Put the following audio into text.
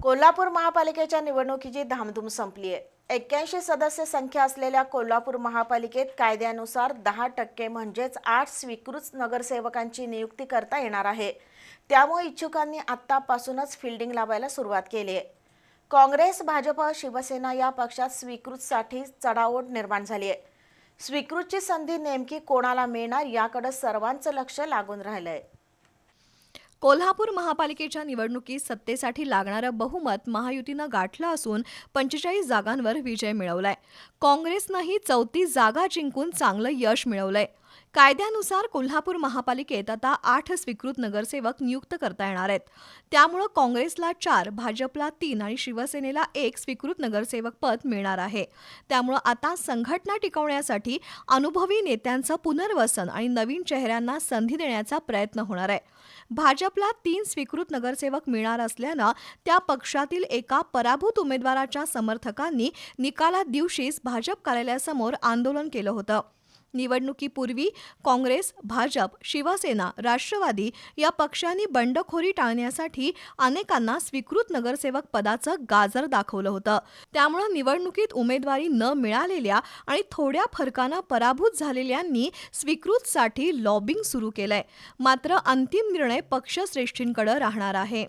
कोल्हापूर महापालिकेच्या निवडणुकीची धामधूम संपली आहे। 81 सदस्य संख्या असलेल्या कोल्हापूर महापालिकेत कायद्यानुसार 10% म्हणजेच 8 स्वीकृत नगरसेवकांची नियुक्ती करता येणार आहे। त्यामुळे इच्छुकांनी आतापासूनच फील्डिंग लावायला सुरुवात केली आहे। काँग्रेस, भाजप, शिवसेना या पक्षात स्वीकृतसाठी चढाओढ निर्माण झाली आहे। स्वीकृतची संधी नेमकी कोणाला मिळणार याकडे सर्वांचं लक्ष लागून राहिलंय। कोल्हापूर महापालिकेच्या निवडणुकीत सत्तेसाठी लागणारं बहुमत महायुतीनं गाठलं असून 45 जागांवर विजय मिळवलाय। काँग्रेसनंही 34 जागा जिंकून चांगलं यश मिळवलंय। कायद्यानुसार कोल्हापूर महापालिकेत आता 8 स्वीकृत नगरसेवक नियुक्त करता येणार आहेत। त्यामुळे काँग्रेसला 4, भाजपला 3 आणि शिवसेनेला 1 स्वीकृत नगरसेवक पद मिळणार आहे। त्यामुळे आता संघटना टिकवण्यासाठी अनुभवी नेत्यांचं पुनर्वसन आणि नवीन चेहऱ्यांना संधी देण्याचा प्रयत्न होणार आहे। भाजपला 3 स्वीकृत नगरसेवक मिळणार असल्यानं त्या पक्षातील एका पराभूत उमेदवाराच्या समर्थकांनी निकाला दिवशीच भाजप कार्यालयासमोर आंदोलन केलं होतं। निवडणुकीपूर्वी काँग्रेस, भाजप, शिवसेना, राष्ट्रवादी या पक्षांनी बंडखोरी टाळण्यासाठी अनेकांना स्वीकृत नगरसेवक पदाचं गाजर दाखवलं होतं। त्यामुळे निवडणुकीत उमेदवारी न मिळालेल्या आणि थोड्या फरकानं पराभूत झालेल्यांनी स्वीकृतसाठी लॉबिंग सुरू केलंय। मात्र अंतिम निर्णय पक्षश्रेष्ठींकडे राहणार आहे।